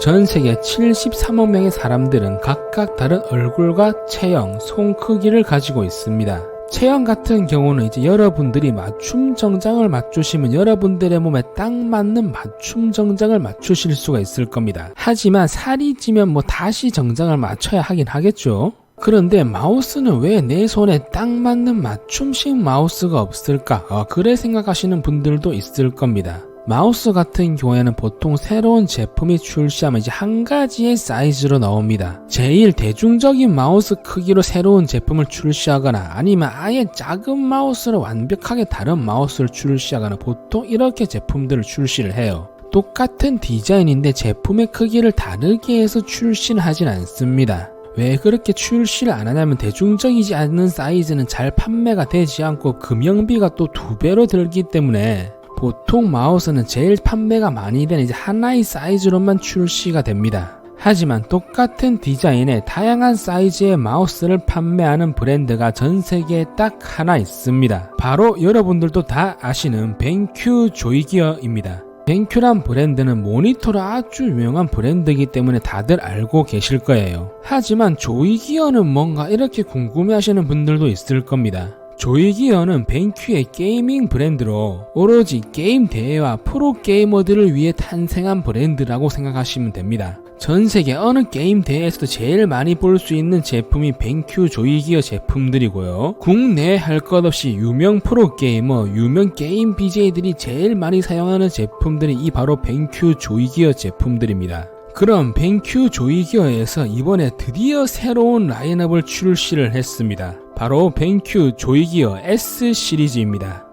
전 세계 73억 명의 사람들은 각각 다른 얼굴과 체형, 손 크기를 가지고 있습니다. 체형 같은 경우는 이제 여러분들이 맞춤 정장을 맞추시면 여러분들의 몸에 딱 맞는 맞춤 정장을 맞추실 수가 있을 겁니다. 하지만 살이 찌면 뭐 다시 정장을 맞춰야 하긴 하겠죠. 그런데 마우스는 왜 내 손에 딱 맞는 맞춤식 마우스가 없을까? 그래 생각하시는 분들도 있을 겁니다. 마우스 같은 경우에는 보통 새로운 제품이 출시하면 이제 한 가지의 사이즈로 나옵니다. 제일 대중적인 마우스 크기로 새로운 제품을 출시하거나 아니면 아예 작은 마우스로 완벽하게 다른 마우스를 출시하거나 보통 이렇게 제품들을 출시를 해요. 똑같은 디자인인데 제품의 크기를 다르게 해서 출시는 하진 않습니다. 왜 그렇게 출시를 안 하냐면 대중적이지 않는 사이즈는 잘 판매가 되지 않고 금형비가 또 2배로 들기 때문에 보통 마우스는 제일 판매가 많이 되는 이제 하나의 사이즈로만 출시가 됩니다. 하지만 똑같은 디자인의 다양한 사이즈의 마우스를 판매하는 브랜드가 전 세계에 딱 하나 있습니다. 바로 여러분들도 다 아시는 벤큐 조이기어입니다. 벤큐란 브랜드는 모니터로 아주 유명한 브랜드이기 때문에 다들 알고 계실 거예요. 하지만 조이기어는 뭔가 이렇게 궁금해하시는 분들도 있을 겁니다. 조이기어는 벤큐의 게이밍 브랜드로 오로지 게임 대회와 프로게이머들을 위해 탄생한 브랜드라고 생각하시면 됩니다. 전 세계 어느 게임 대회에서도 제일 많이 볼 수 있는 제품이 벤큐 조이기어 제품들이고요. 국내에 할 것 없이 유명 프로게이머, 유명 게임 BJ들이 제일 많이 사용하는 제품들이 이 바로 벤큐 조이기어 제품들입니다. 그럼 벤큐 조이기어에서 이번에 드디어 새로운 라인업을 출시를 했습니다. 바로 벤큐 조이기어 S 시리즈입니다.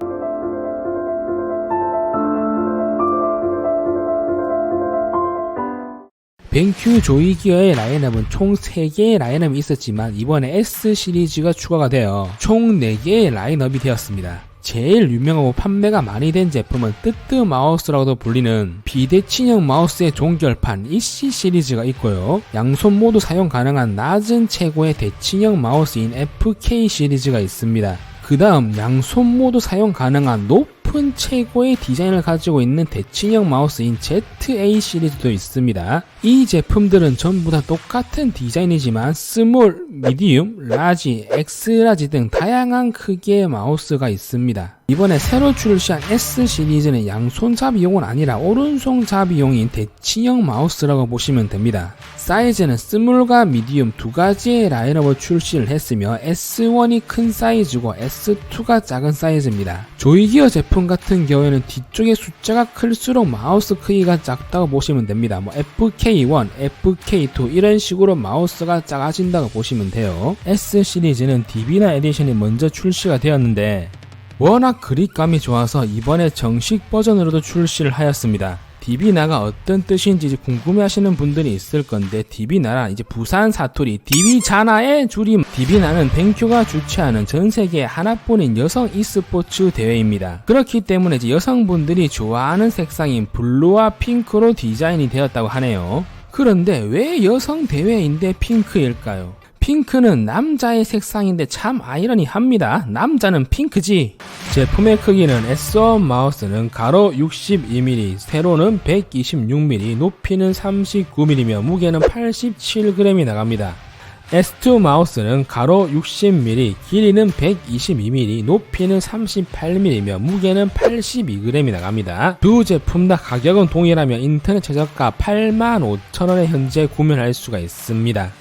벤큐 조이기어의 라인업은 총 3개의 라인업이 있었지만 이번에 S 시리즈가 추가가 되어 총 4개의 라인업이 되었습니다. 제일 유명하고 판매가 많이 된 제품은 뜨뜨 마우스라고도 불리는 비대칭형 마우스의 종결판 EC 시리즈가 있고요. 양손 모두 사용 가능한 낮은 최고의 대칭형 마우스인 FK 시리즈가 있습니다. 그 다음 양손 모두 사용 가능한 높은 최고의 디자인을 가지고 있는 대칭형 마우스인 ZA 시리즈도 있습니다. 이 제품들은 전부 다 똑같은 디자인이지만 스몰, 미디움, 라지, 엑스라지 등 다양한 크기의 마우스가 있습니다. 이번에 새로 출시한 S 시리즈는 양손잡이용은 아니라 오른손잡이용인 대칭형 마우스라고 보시면 됩니다. 사이즈는 스몰과 미디움 두 가지의 라인업을 출시를 했으며 S1이 큰 사이즈고 S2가 작은 사이즈입니다. 조이기어 제품 같은 경우에는 뒤쪽에 숫자가 클수록 마우스 크기가 작다고 보시면 됩니다. FK1, FK2 이런 식으로 마우스가 작아진다고 보시면 돼요. S 시리즈는 디비나 에디션이 먼저 출시가 되었는데 워낙 그립감이 좋아서 이번에 정식 버전으로도 출시를 하였습니다. 디비나가 어떤 뜻인지 궁금해하시는 분들이 있을 건데 디비나란 이제 부산 사투리 디비자나의 줄임. 디비나는 벤큐가 주최하는 전 세계 하나뿐인 여성 e스포츠 대회입니다. 그렇기 때문에 이제 여성분들이 좋아하는 색상인 블루와 핑크로 디자인이 되었다고 하네요. 그런데 왜 여성 대회인데 핑크일까요? 핑크는 남자의 색상인데 참 아이러니합니다. 남자는 핑크지. 제품의 크기는 S1 마우스는 가로 62mm, 세로는 126mm, 높이는 39mm며 무게는 87g이 나갑니다. S2 마우스는 가로 60mm, 길이는 122mm, 높이는 38mm며 무게는 82g이 나갑니다. 두 제품 다 가격은 동일하며 인터넷 최저가 85,000원에 현재 구매할 수가 있습니다.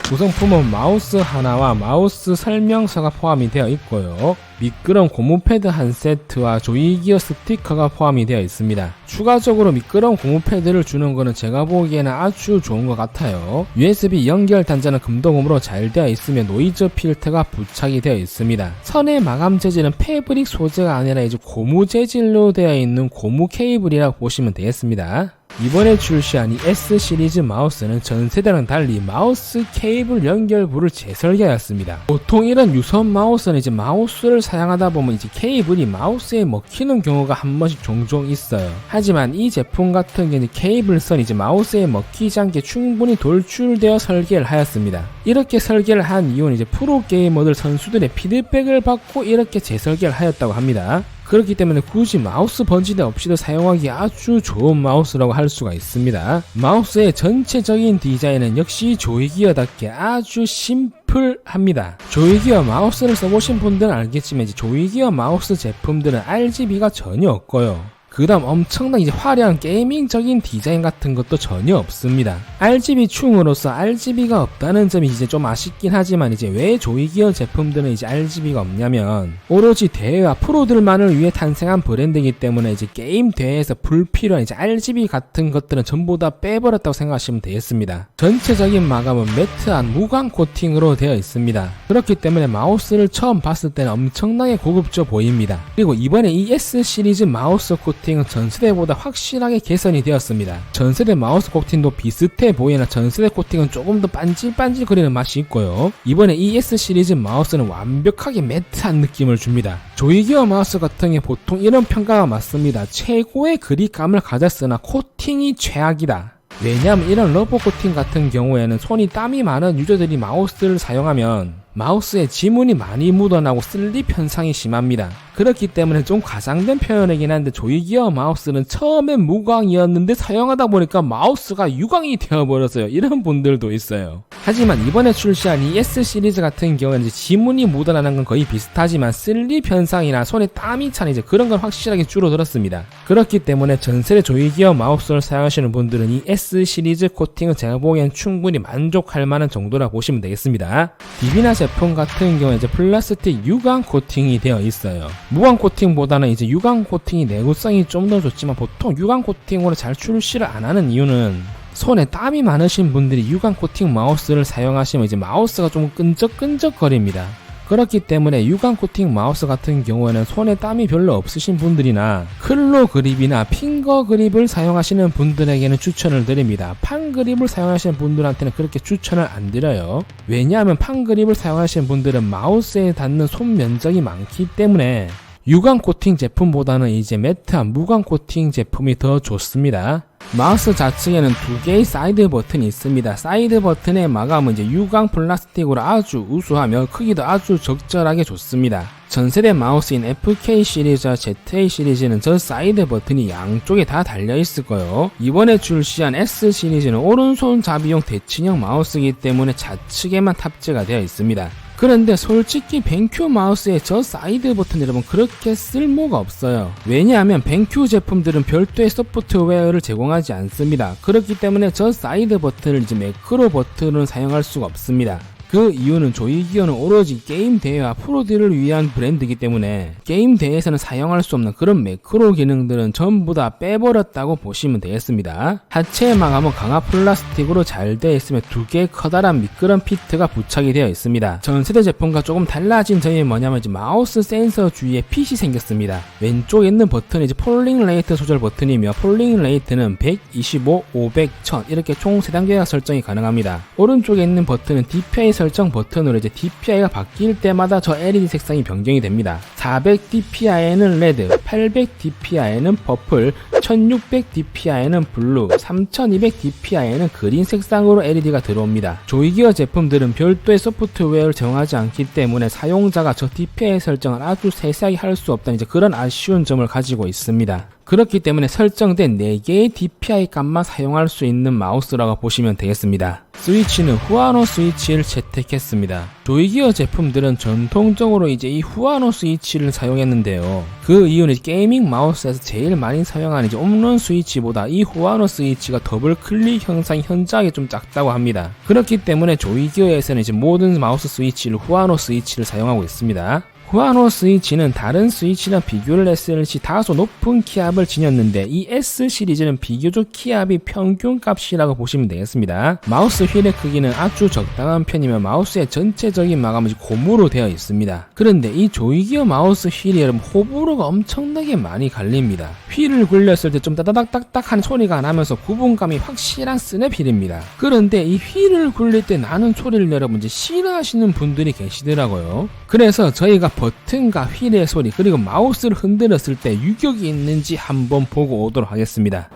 구성품은 마우스 하나와 마우스 설명서가 포함이 되어 있고요. 미끄럼 고무 패드 한 세트와 조이기어 스티커가 포함이 되어 있습니다. 추가적으로 미끄럼 고무 패드를 주는 것은 제가 보기에는 아주 좋은 것 같아요. USB 연결 단자는 금도금으로 잘 되어 있으며 노이즈 필터가 부착이 되어 있습니다. 선의 마감 재질은 패브릭 소재가 아니라 이제 고무 재질로 되어 있는 고무 케이블이라고 보시면 되겠습니다. 이번에 출시한 이 S 시리즈 마우스는 전 세대랑 달리 마우스 케이블 연결부를 재설계하였습니다. 보통 이런 유선 마우스는 이제 마우스를 사용하다 보면 이제 케이블이 마우스에 먹히는 경우가 한 번씩 종종 있어요. 하지만 이 제품 같은 경우는 케이블선이 이제 마우스에 먹히지 않게 충분히 돌출되어 설계를 하였습니다. 이렇게 설계를 한 이유는 이제 프로게이머들 선수들의 피드백을 받고 이렇게 재설계를 하였다고 합니다. 그렇기 때문에 굳이 마우스 번지대 없이도 사용하기 아주 좋은 마우스라고 할 수가 있습니다. 마우스의 전체적인 디자인은 역시 조이기어답게 아주 심플합니다. 조이기어 마우스를 써보신 분들은 알겠지만 이제 조이기어 마우스 제품들은 RGB가 전혀 없고요. 그 다음 엄청난 이제 화려한 게이밍적인 디자인 같은 것도 전혀 없습니다. RGB 충으로서 RGB가 없다는 점이 이제 좀 아쉽긴 하지만 이제 왜 조이기어 제품들은 이제 RGB가 없냐면 오로지 대회와 프로들만을 위해 탄생한 브랜드이기 때문에 이제 게임 대회에서 불필요한 이제 RGB 같은 것들은 전부 다 빼버렸다고 생각하시면 되겠습니다. 전체적인 마감은 매트한 무광 코팅으로 되어 있습니다. 그렇기 때문에 마우스를 처음 봤을 때는 엄청나게 고급져 보입니다. 그리고 이번에 이 S 시리즈 마우스 코팅은 전세대보다 확실하게 개선이 되었습니다. 전세대 마우스 코팅도 비슷해 보이나 전세대 코팅은 조금 더 반질반질 거리는 맛이 있고요. 이번에 이 S 시리즈 마우스는 완벽하게 매트한 느낌을 줍니다. 조이기어 마우스 같은 게 보통 이런 평가가 맞습니다. 최고의 그립감을 가졌으나 코팅이 최악이다. 왜냐하면 이런 러버 코팅 같은 경우에는 손이 땀이 많은 유저들이 마우스를 사용하면 마우스에 지문이 많이 묻어나고 슬립 현상이 심합니다. 그렇기 때문에 좀 과장된 표현이긴 한데 조이기어 마우스는 처음엔 무광이었는데 사용하다 보니까 마우스가 유광이 되어버렸어요. 이런 분들도 있어요. 하지만 이번에 출시한 이 S 시리즈 같은 경우는 이제 지문이 묻어나는 건 거의 비슷하지만 슬립 현상이나 손에 땀이 차는 이제 그런 건 확실하게 줄어들었습니다. 그렇기 때문에 전세대 조이기어 마우스를 사용하시는 분들은 이 S 시리즈 코팅은 제가 보기엔 충분히 만족할 만한 정도라 보시면 되겠습니다. 디비나 제품 같은 경우에 이제 플라스틱 유광 코팅이 되어 있어요. 무광 코팅보다는 이제 유광 코팅이 내구성이 좀 더 좋지만 보통 유광 코팅으로 잘 출시를 안 하는 이유는 손에 땀이 많으신 분들이 유광 코팅 마우스를 사용하시면 이제 마우스가 좀 끈적끈적거립니다. 그렇기 때문에 유광 코팅 마우스 같은 경우에는 손에 땀이 별로 없으신 분들이나 클로 그립이나 핑거 그립을 사용하시는 분들에게는 추천을 드립니다. 판 그립을 사용하시는 분들한테는 그렇게 추천을 안 드려요. 왜냐하면 판 그립을 사용하시는 분들은 마우스에 닿는 손 면적이 많기 때문에 유광 코팅 제품보다는 이제 매트한 무광 코팅 제품이 더 좋습니다. 마우스 좌측에는 두 개의 사이드 버튼이 있습니다. 사이드 버튼의 마감은 이제 유광 플라스틱으로 아주 우수하며 크기도 아주 적절하게 좋습니다. 전세대 마우스인 FK 시리즈와 ZA 시리즈는 저 사이드 버튼이 양쪽에 다 달려있을 거예요. 이번에 출시한 S 시리즈는 오른손 잡이용 대칭형 마우스이기 때문에 좌측에만 탑재가 되어 있습니다. 그런데 솔직히 벤큐 마우스의 저 사이드 버튼 여러분 그렇게 쓸모가 없어요. 왜냐하면 벤큐 제품들은 별도의 소프트웨어를 제공하지 않습니다. 그렇기 때문에 저 사이드 버튼을 이제 매크로 버튼으로 사용할 수가 없습니다. 그 이유는 조이기어는 오로지 게임 대회와 프로들을 위한 브랜드이기 때문에 게임 대회에서는 사용할 수 없는 그런 매크로 기능들은 전부 다 빼버렸다고 보시면 되겠습니다. 하체 마감은 강화 플라스틱으로 잘 되어 있으며 두 개의 커다란 미끄럼 피트가 부착이 되어 있습니다. 전세대 제품과 조금 달라진 점이 뭐냐면 이제 마우스 센서 주위에 핏이 생겼습니다. 왼쪽에 있는 버튼은 이제 폴링 레이트 조절 버튼이며 폴링 레이트는 125, 500, 1000 이렇게 총 3단계가 설정이 가능합니다. 오른쪽에 있는 버튼은 DPI 설정 버튼으로 이제 DPI가 바뀔 때마다 저 LED 색상이 변경이 됩니다. 400 DPI에는 레드, 800 DPI에는 퍼플, 1600 DPI에는 블루, 3200 DPI에는 그린 색상으로 LED가 들어옵니다. 조이기어 제품들은 별도의 소프트웨어를 제공하지 않기 때문에 사용자가 저 DPI 설정을 아주 세세하게 할 수 없다는 이제 그런 아쉬운 점을 가지고 있습니다. 그렇기 때문에 설정된 4개의 DPI 값만 사용할 수 있는 마우스라고 보시면 되겠습니다. 스위치는 후아노 스위치를 채택했습니다. 조이기어 제품들은 전통적으로 이제 이 후아노 스위치를 사용했는데요. 그 이유는 게이밍 마우스에서 제일 많이 사용하는 이제 홈런 스위치보다 이 후아노 스위치가 더블 클릭 형상이 현저하게 좀 작다고 합니다. 그렇기 때문에 조이기어에서는 이제 모든 마우스 스위치를 후아노 스위치를 사용하고 있습니다. 후아노 스위치는 다른 스위치랑 비교를 했을 시 다소 높은 키압을 지녔는데 이 S 시리즈는 비교적 키압이 평균값이라고 보시면 되겠습니다. 마우스 휠의 크기는 아주 적당한 편이며 마우스의 전체적인 마감은 고무로 되어 있습니다. 그런데 이 조이기어 마우스 휠이 여러분 호불호가 엄청나게 많이 갈립니다. 휠을 굴렸을 때 좀 따다닥딱딱한 소리가 나면서 구분감이 확실한 스냅휠입니다. 그런데 이 휠을 굴릴 때 나는 소리를 여러분 이제 싫어하시는 분들이 계시더라고요. 그래서 저희가 버튼과 휠의 소리 그리고 마우스를 흔들었을 때 유격이 있는지 한번 보고 오도록 하겠습니다.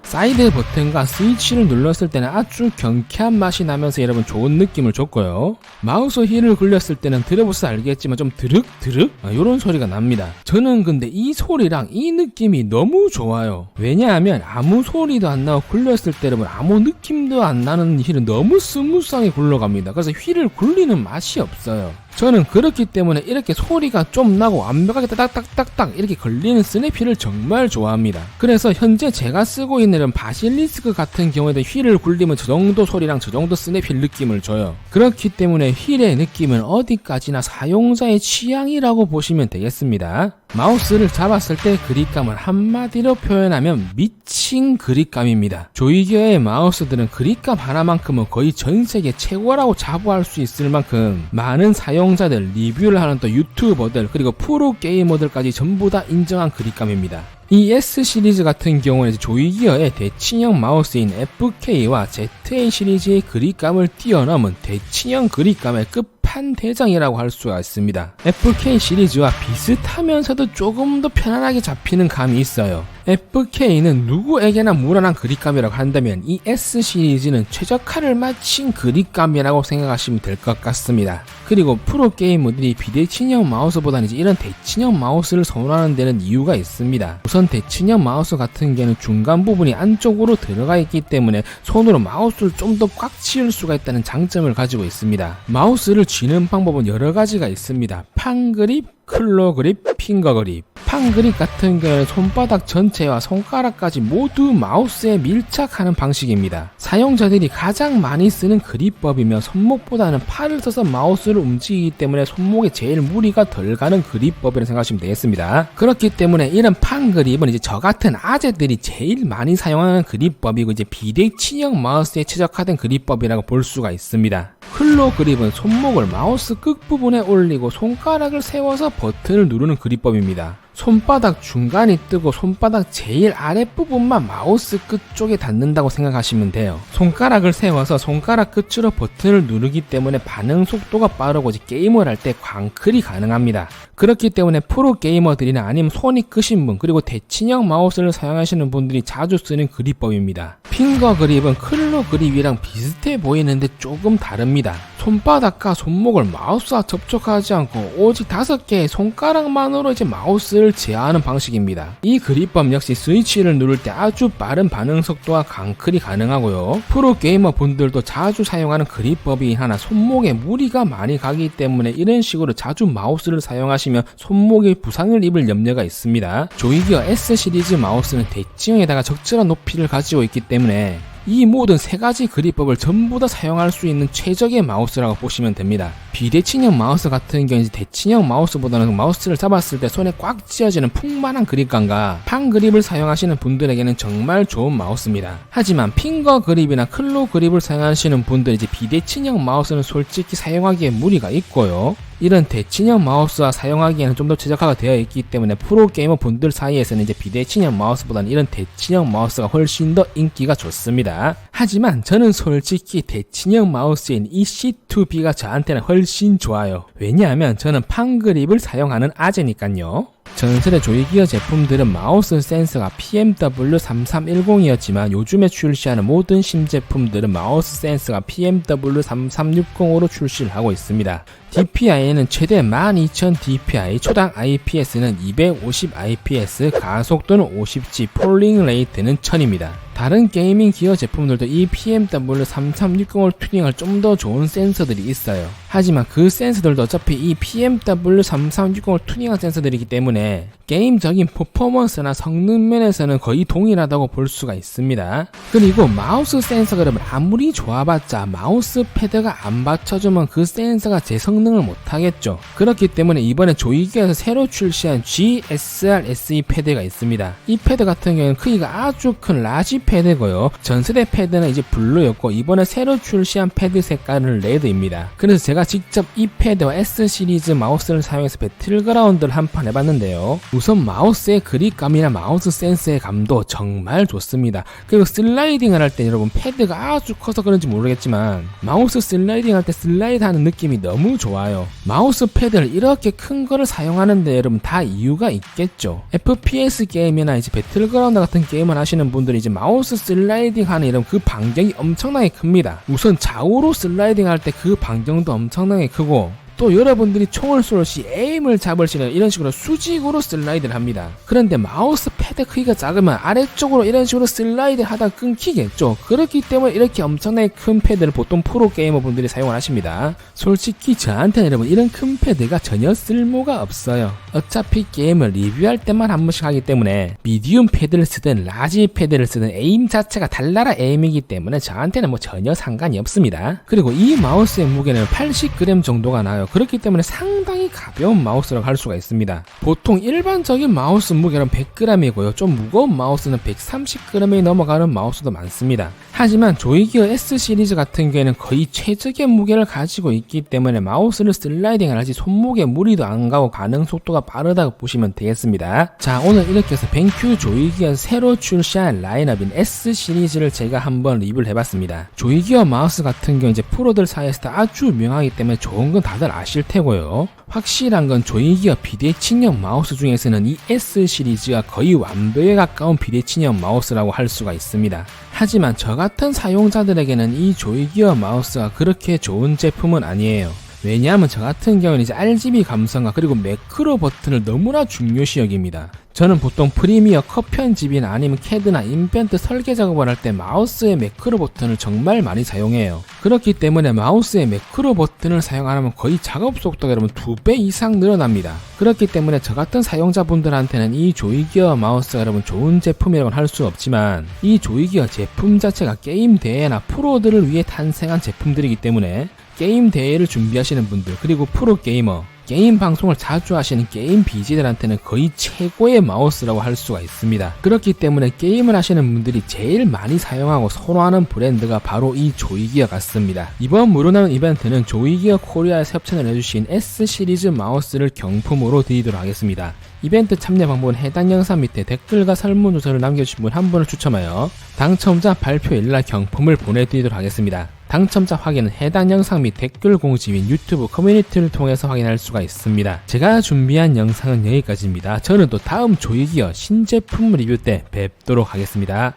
사이드 버튼과 스위치를 눌렀을 때는 아주 경쾌한 맛이 나면서 여러분 좋은 느낌을 줬고요. 마우스 휠을 굴렸을 때는 들어보셔서 알겠지만 좀 드륵드륵 이런 소리가 납니다. 저는 근데 이 소리랑 이 느낌이 너무 좋아요. 왜냐하면 아무 소리도 안 나고 굴렸을 때 여러분 아무 느낌도 안 나는 휠은 너무 스무스하게 굴러갑니다. 그래서 휠을 굴리는 맛이 없어요. 저는 그렇기 때문에 이렇게 소리가 좀 나고 완벽하게 딱딱딱딱 이렇게 걸리는 스냅휠을 정말 좋아합니다. 그래서 현재 제가 쓰고 있는 이런 바실리스크 같은 경우에도 휠을 굴리면 저 정도 소리랑 저 정도 스냅휠 느낌을 줘요. 그렇기 때문에 휠의 느낌은 어디까지나 사용자의 취향이라고 보시면 되겠습니다. 마우스를 잡았을 때 그립감을 한마디로 표현하면 미친 그립감입니다. 조이기어의 마우스들은 그립감 하나만큼은 거의 전세계 최고라고 자부할 수 있을 만큼 많은 사용자들, 리뷰를 하는 또 유튜버들 그리고 프로 게이머들까지 전부 다 인정한 그립감입니다. 이 S 시리즈 같은 경우는 조이기어의 대칭형 마우스인 FK와 ZA 시리즈의 그립감을 뛰어넘은 대칭형 그립감의 끝판대장이라고 할 수가 있습니다. FK 시리즈와 비슷하면서도 조금 더 편안하게 잡히는 감이 있어요. FK는 누구에게나 무난한 그립감이라고 한다면 이 S 시리즈는 최적화를 마친 그립감이라고 생각하시면 될 것 같습니다. 그리고 프로게이머들이 비대칭형 마우스보다는 이제 이런 대칭형 마우스를 선호하는 데는 이유가 있습니다. 우선 대칭형 마우스 같은 경우는 중간 부분이 안쪽으로 들어가 있기 때문에 손으로 마우스를 좀 더 꽉 쥐을 수가 있다는 장점을 가지고 있습니다. 마우스를 쥐는 방법은 여러 가지가 있습니다. 팡그립, 클로 그립, 핑거 그립. 판 그립 같은 경우는 손바닥 전체와 손가락까지 모두 마우스에 밀착하는 방식입니다. 사용자들이 가장 많이 쓰는 그립법이며 손목보다는 팔을 써서 마우스를 움직이기 때문에 손목에 제일 무리가 덜 가는 그립법이라고 생각하시면 되겠습니다. 그렇기 때문에 이런 판 그립은 이제 저 같은 아재들이 제일 많이 사용하는 그립법이고 이제 비대칭형 마우스에 최적화된 그립법이라고 볼 수가 있습니다. 클로 그립은 손목을 마우스 끝부분에 올리고 손가락을 세워서 버튼을 누르는 그립법입니다. 손바닥 중간이 뜨고 손바닥 제일 아랫부분만 마우스 끝 쪽에 닿는다고 생각하시면 돼요. 손가락을 세워서 손가락 끝으로 버튼을 누르기 때문에 반응 속도가 빠르고 게임을 할 때 광클이 가능합니다. 그렇기 때문에 프로 게이머들이나 아니면 손이 크신 분 그리고 대칭형 마우스를 사용하시는 분들이 자주 쓰는 그립법입니다. 핑거 그립은 클로 그립이랑 비슷해 보이는데 조금 다릅니다. 손바닥과 손목을 마우스와 접촉하지 않고 오직 5개의 손가락만으로 이제 마우스를 제어하는 방식입니다. 이 그립법 역시 스위치를 누를 때 아주 빠른 반응 속도와 강클이 가능하고요. 프로 게이머 분들도 자주 사용하는 그립법이 하나 손목에 무리가 많이 가기 때문에 이런 식으로 자주 마우스를 사용하시면 손목에 부상을 입을 염려가 있습니다. 조이기어 S 시리즈 마우스는 대칭형에다가 적절한 높이를 가지고 있기 때문에 이 모든 3가지 그립법을 전부 다 사용할 수 있는 최적의 마우스라고 보시면 됩니다. 비대칭형 마우스 같은 경우는 대칭형 마우스보다는 마우스를 잡았을 때 손에 꽉 쥐어지는 풍만한 그립감과 판 그립을 사용하시는 분들에게는 정말 좋은 마우스입니다. 하지만 핑거 그립이나 클로 그립을 사용하시는 분들은 이제 비대칭형 마우스는 솔직히 사용하기에 무리가 있고요. 이런 대칭형 마우스와 사용하기에는 좀 더 최적화가 되어 있기 때문에 프로게이머 분들 사이에서는 이제 비대칭형 마우스보다는 이런 대칭형 마우스가 훨씬 더 인기가 좋습니다. 하지만 저는 솔직히 대칭형 마우스인 이 C2B가 저한테는 훨씬 좋아요. 왜냐하면 저는 판 그립을 사용하는 아재니까요. 전세대 조이기어 제품들은 마우스 센서가 PMW3310이었지만 요즘에 출시하는 모든 신제품들은 마우스 센서가 PMW3360으로 출시를 하고 있습니다. DPI는 최대 12000 DPI, 초당 IPS는 250 IPS, 가속도는 50G, 폴링 레이트는 1000입니다. 다른 게이밍 기어 제품들도 이 PMW3360을 튜닝할 좀 더 좋은 센서들이 있어요. 하지만 그 센서들도 어차피 이 PMW3360을 튜닝한 센서들이기 때문에 게임적인 퍼포먼스나 성능 면에서는 거의 동일하다고 볼 수가 있습니다. 그리고 마우스 센서가 여러분 아무리 좋아봤자 마우스 패드가 안 받쳐주면 그 센서가 제 성능을 못하겠죠. 그렇기 때문에 이번에 조이기어에서 새로 출시한 GSR SE 패드가 있습니다. 이 패드 같은 경우는 크기가 아주 큰 라지 패드고요. 전세대 패드는 이제 블루였고 이번에 새로 출시한 패드 색깔은 레드입니다. 그래서 제가 직접 이 패드와 S 시리즈 마우스를 사용해서 배틀그라운드를 한판 해봤는데요. 우선 마우스의 그립감이나 마우스 센서의 감도 정말 좋습니다. 그리고 슬라이딩을 할 때 여러분 패드가 아주 커서 그런지 모르겠지만 마우스 슬라이딩 할 때 슬라이드 하는 느낌이 너무 좋아요. 마우스 패드를 이렇게 큰 거를 사용하는데 여러분 다 이유가 있겠죠. FPS 게임이나 이제 배틀그라운드 같은 게임을 하시는 분들이 이제 마우스 슬라이딩 하는 이런 그 반경이 엄청나게 큽니다. 우선 좌우로 슬라이딩 할 때 그 반경도 엄청나게 크고 또 여러분들이 총을 쏠 시 에임을 잡을 시는 이런 식으로 수직으로 슬라이드를 합니다. 그런데 마우스 패드 크기가 작으면 아래쪽으로 이런 식으로 슬라이드 하다 끊기겠죠. 그렇기 때문에 이렇게 엄청나게 큰 패드를 보통 프로 게이머분들이 사용을 하십니다. 솔직히 저한테는 여러분 이런 큰 패드가 전혀 쓸모가 없어요. 어차피 게임을 리뷰할 때만 한 번씩 하기 때문에 미디움 패드를 쓰든 라지 패드를 쓰든 에임 자체가 달나라 에임이기 때문에 저한테는 뭐 전혀 상관이 없습니다. 그리고 이 마우스의 무게는 80g 정도가 나요. 그렇기 때문에 상당히 가벼운 마우스라고 할 수가 있습니다. 보통 일반적인 마우스 무게는 100g이고요. 좀 무거운 마우스는 130g이 넘어가는 마우스도 많습니다. 하지만 조이기어 S 시리즈 같은 경우에는 거의 최적의 무게를 가지고 있기 때문에 마우스를 슬라이딩을 하지 손목에 무리도 안 가고 반응 속도가 빠르다고 보시면 되겠습니다. 자, 오늘 이렇게 해서 벤큐 조이기어 새로 출시한 라인업인 S 시리즈를 제가 한번 리뷰를 해봤습니다. 조이기어 마우스 같은 경우 이제 프로들 사이에서도 아주 유명하기 때문에 좋은 건 다들 아실 테고요. 확실한 건 조이기어 비대칭형 마우스 중에서는 이 S 시리즈가 거의 완벽에 가까운 비대칭형 마우스라고 할 수가 있습니다. 하지만 저 같은 사용자들에게는 이 조이기어 마우스가 그렇게 좋은 제품은 아니에요. 왜냐하면 저 같은 경우는 이제 RGB 감성과 그리고 매크로 버튼을 너무나 중요시 여깁니다. 저는 보통 프리미어 컷 편집이나 아니면 CAD나 인벤트 설계 작업을 할 때 마우스의 매크로 버튼을 정말 많이 사용해요. 그렇기 때문에 마우스의 매크로 버튼을 사용하면 거의 작업 속도가 여러분 2배 이상 늘어납니다. 그렇기 때문에 저 같은 사용자분들한테는 이 조이기어 마우스가 여러분 좋은 제품이라고는 할 수 없지만 이 조이기어 제품 자체가 게임 대회나 프로들을 위해 탄생한 제품들이기 때문에 게임 대회를 준비하시는 분들 그리고 프로 게이머 게임 방송을 자주 하시는 게임 BJ들한테는 거의 최고의 마우스라고 할 수가 있습니다. 그렇기 때문에 게임을 하시는 분들이 제일 많이 사용하고 선호하는 브랜드가 바로 이 조이기어 같습니다. 이번 무료나눔 이벤트는 조이기어 코리아에서 협찬을 해주신 S 시리즈 마우스를 경품으로 드리도록 하겠습니다. 이벤트 참여 방법은 해당 영상 밑에 댓글과 설문조사를 남겨주신 분 한 분을 추첨하여 당첨자 발표일날 경품을 보내드리도록 하겠습니다. 당첨자 확인은 해당 영상 및 댓글 공지 및 유튜브 커뮤니티를 통해서 확인할 수가 있습니다. 제가 준비한 영상은 여기까지입니다. 저는 또 다음 조이기어 신제품 리뷰 때 뵙도록 하겠습니다.